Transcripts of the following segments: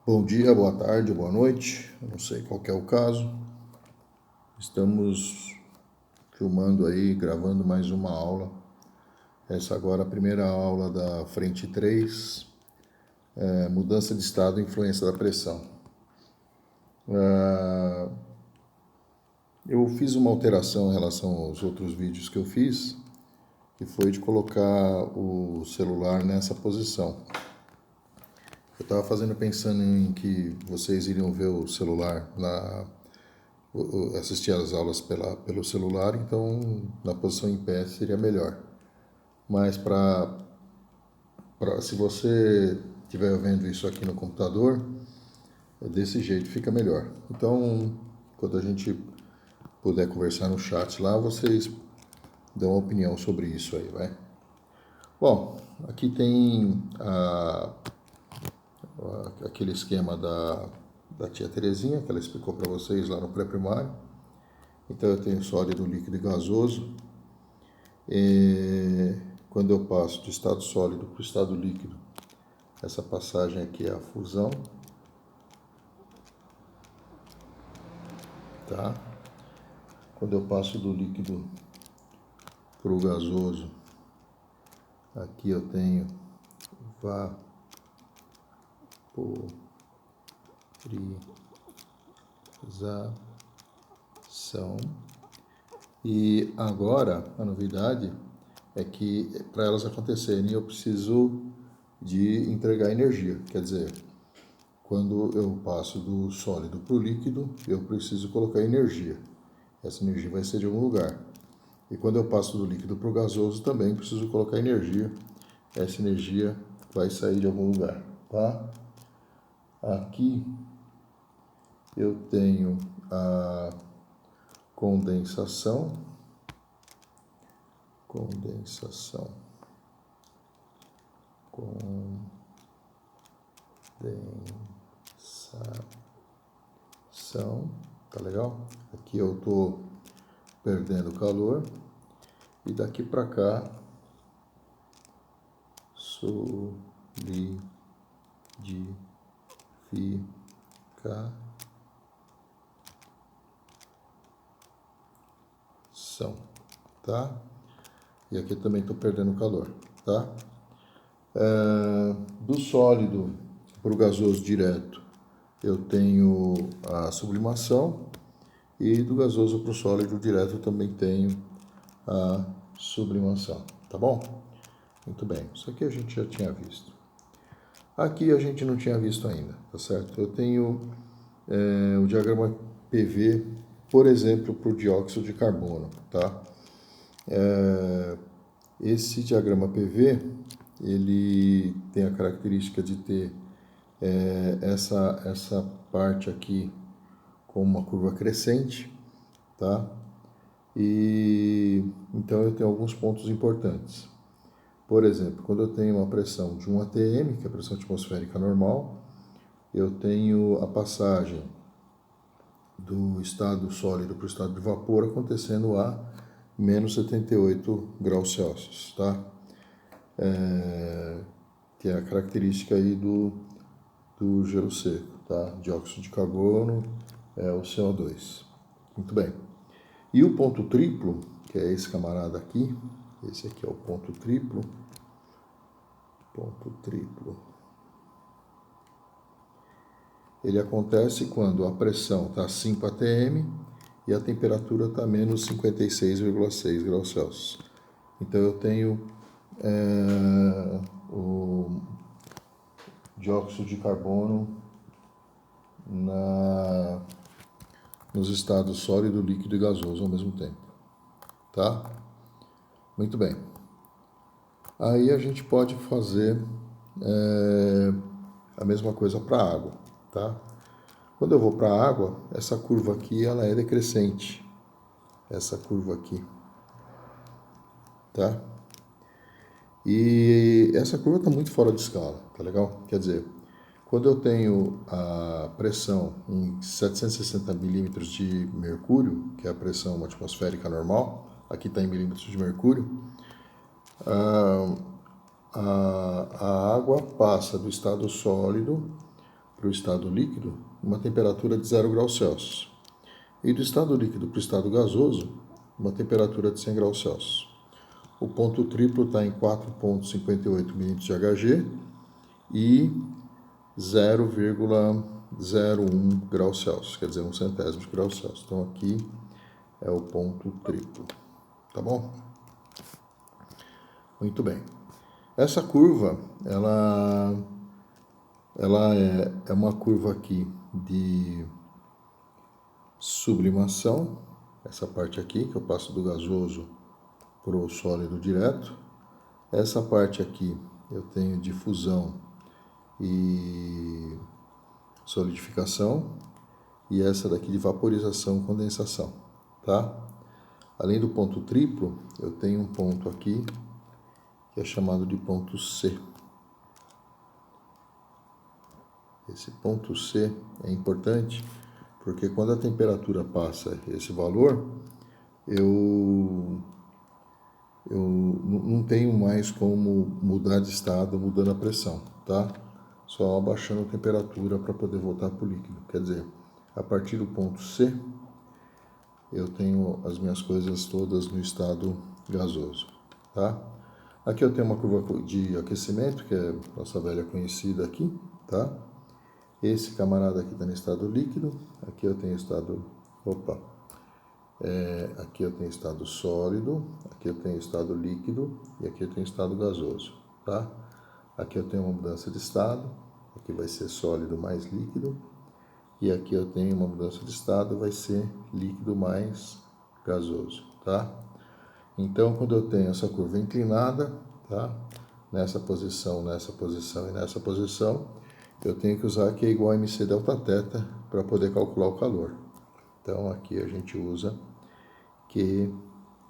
Bom dia, boa tarde, boa noite, eu não sei qual que é o caso. Estamos filmando aí, gravando mais uma aula. Essa agora é a primeira aula da frente 3, mudança de estado e influência da pressão. Eu fiz uma alteração em relação aos outros vídeos que eu fiz, que foi de colocar o celular nessa posição. Eu estava pensando em que vocês iriam ver o celular assistir às aulas pelo celular, então na posição em pé seria melhor. Mas se você estiver vendo isso aqui no computador, desse jeito fica melhor. Então, quando a gente puder conversar no chat lá, vocês dão uma opinião sobre isso aí, vai? Bom, aqui tem aquele esquema da tia Terezinha, que ela explicou para vocês lá no pré-primário. Então eu tenho sólido, líquido e gasoso. Quando eu passo do estado sólido para o estado líquido, essa passagem aqui é a fusão, tá? Quando eu passo do líquido para o gasoso, aqui eu tenho vaporização. E agora a novidade é que para elas acontecerem eu preciso de entregar energia. Quer dizer, quando eu passo do sólido para o líquido, eu preciso colocar energia. Essa energia vai ser de algum lugar. E quando eu passo do líquido para o gasoso, também preciso colocar energia. Essa energia vai sair de algum lugar, tá? Aqui eu tenho a condensação. Tá legal? Aqui eu tô perdendo calor e daqui para cá solidificação, tá? E aqui também estou perdendo calor, tá? Do sólido para o gasoso direto, eu tenho a sublimação, e do gasoso para o sólido direto eu também tenho a sublimação, tá bom? Muito bem, isso aqui a gente já tinha visto. Aqui a gente não tinha visto ainda, tá certo? Eu tenho o diagrama PV, por exemplo, para o dióxido de carbono, tá? Esse diagrama PV, ele tem a característica de ter essa parte aqui com uma curva crescente, tá? E então eu tenho alguns pontos importantes. Por exemplo, quando eu tenho uma pressão de 1 atm, que é a pressão atmosférica normal, eu tenho a passagem do estado sólido para o estado de vapor acontecendo a menos 78 graus Celsius, tá? Que é a característica aí do gelo seco, tá? Dióxido de carbono é o CO2. Muito bem. E o ponto triplo, que é esse camarada aqui, esse aqui é o ponto triplo. Ele acontece quando a pressão está 5 atm e a temperatura está menos 56,6 graus Celsius. Então eu tenho o dióxido de carbono nos estados sólido, líquido e gasoso ao mesmo tempo, tá? Muito bem. Aí a gente pode fazer a mesma coisa para a água, tá? Quando eu vou para a água, essa curva aqui ela é decrescente, essa curva aqui, tá? E essa curva está muito fora de escala, tá legal? Quer dizer, quando eu tenho a pressão em 760 milímetros de mercúrio, que é a pressão atmosférica normal, aqui está em milímetros de mercúrio, a água passa do estado sólido para o estado líquido, uma temperatura de 0 graus Celsius. E do estado líquido para o estado gasoso, uma temperatura de 100 graus Celsius. O ponto triplo está em 4,58 milímetros de Hg e 0,01 graus Celsius, quer dizer, 1 centésimo de grau Celsius. Então aqui é o ponto triplo, tá bom? Muito bem. Essa curva, ela é uma curva aqui de sublimação, essa parte aqui, que eu passo do gasoso para o sólido direto. Essa parte aqui eu tenho de fusão e solidificação, e essa daqui de vaporização e condensação, tá? Além do ponto triplo, eu tenho um ponto aqui que é chamado de ponto C. Esse ponto C é importante porque quando a temperatura passa esse valor, eu não tenho mais como mudar de estado mudando a pressão, tá? Só abaixando a temperatura para poder voltar para o líquido. Quer dizer, a partir do ponto C, eu tenho as minhas coisas todas no estado gasoso, tá? Aqui eu tenho uma curva de aquecimento, que é nossa velha conhecida aqui, tá? Esse camarada aqui está no estado líquido, aqui eu tenho estado, aqui eu tenho estado sólido, aqui eu tenho estado líquido e aqui eu tenho estado gasoso, tá? Aqui eu tenho uma mudança de estado, aqui vai ser sólido mais líquido, e aqui eu tenho uma mudança de estado, vai ser líquido mais gasoso, tá? Então, quando eu tenho essa curva inclinada, tá? Nessa posição e nessa posição, eu tenho que usar Q igual a mc delta θ para poder calcular o calor. Então, aqui a gente usa Q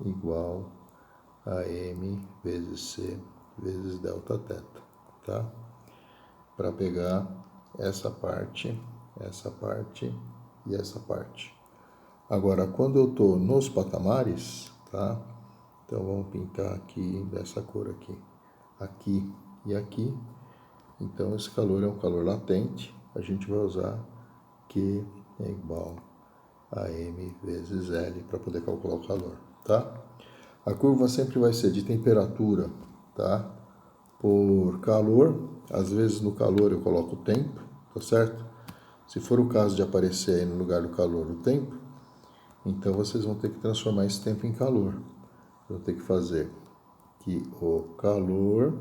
igual a m vezes c vezes delta θ, tá? Para pegar essa parte e essa parte. Agora, quando eu estou nos patamares, tá? Então, vamos pintar aqui dessa cor aqui. Aqui e aqui. Então, esse calor é um calor latente. A gente vai usar Q é igual a M vezes L para poder calcular o calor, tá? A curva sempre vai ser de temperatura, tá? Por calor. Às vezes no calor eu coloco o tempo, tá certo? Se for o caso de aparecer aí no lugar do calor o tempo, então vocês vão ter que transformar esse tempo em calor. Eu vou ter que fazer que o calor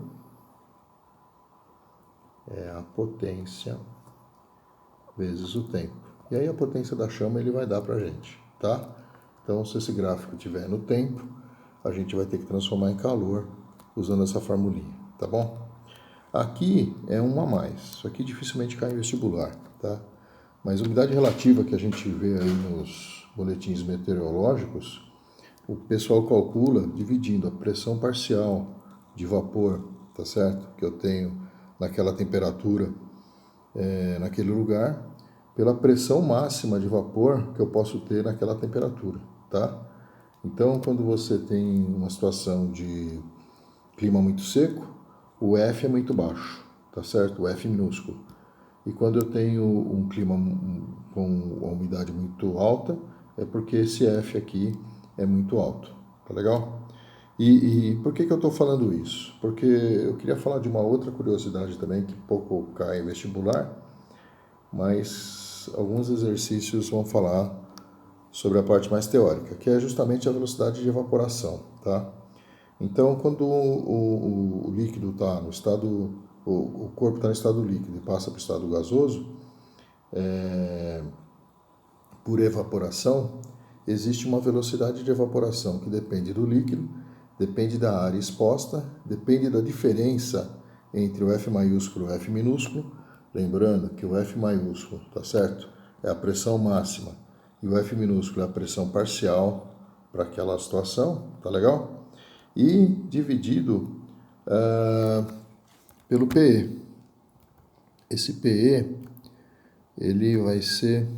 é a potência vezes o tempo. E aí a potência da chama ele vai dar pra gente, tá? Então, se esse gráfico estiver no tempo, a gente vai ter que transformar em calor usando essa formulinha, tá bom? Aqui é um a mais. Isso aqui dificilmente cai em vestibular, tá? Mas a umidade relativa que a gente vê aí nos boletins meteorológicos, o pessoal calcula dividindo a pressão parcial de vapor, tá certo? Que eu tenho naquela temperatura, naquele lugar, pela pressão máxima de vapor que eu posso ter naquela temperatura, tá? Então, quando você tem uma situação de clima muito seco, o F é muito baixo, tá certo? O F minúsculo. E quando eu tenho um clima com uma umidade muito alta, é porque esse F aqui é muito alto, tá legal? E por que eu estou falando isso? Porque eu queria falar de uma outra curiosidade também, que pouco cai em vestibular, mas alguns exercícios vão falar sobre a parte mais teórica, que é justamente a velocidade de evaporação, tá? Então, quando o líquido está no estado, o corpo está no estado líquido e passa para o estado gasoso, por evaporação, existe uma velocidade de evaporação que depende do líquido, depende da área exposta, depende da diferença entre o F maiúsculo e o F minúsculo. Lembrando que o F maiúsculo, tá certo? É a pressão máxima e o F minúsculo é a pressão parcial para aquela situação, tá legal? E dividido pelo PE. Esse PE, ele vai ser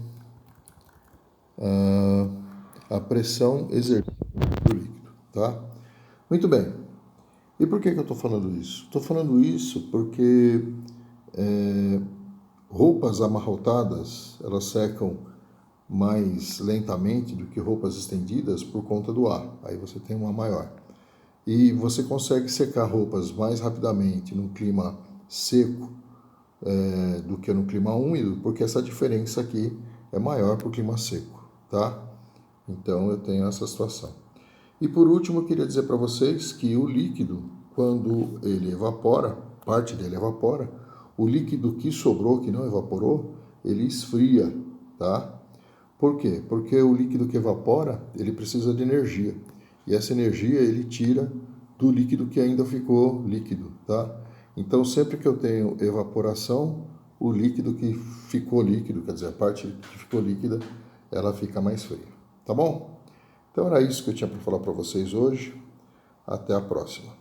a pressão exercida do líquido, tá? Muito bem. E por que eu estou falando isso? Estou falando isso porque roupas amarrotadas, elas secam mais lentamente do que roupas estendidas por conta do ar. Aí você tem uma maior. E você consegue secar roupas mais rapidamente no clima seco do que no clima úmido, porque essa diferença aqui é maior para o clima seco, tá? Então eu tenho essa situação. E por último, eu queria dizer para vocês que o líquido, quando ele evapora, parte dele evapora, o líquido que sobrou, que não evaporou, ele esfria, tá? Por quê? Porque o líquido que evapora, ele precisa de energia. E essa energia ele tira do líquido que ainda ficou líquido, tá? Então, sempre que eu tenho evaporação, o líquido que ficou líquido, quer dizer, a parte que ficou líquida, ela fica mais fria, tá bom? Então, era isso que eu tinha para falar para vocês hoje. Até a próxima.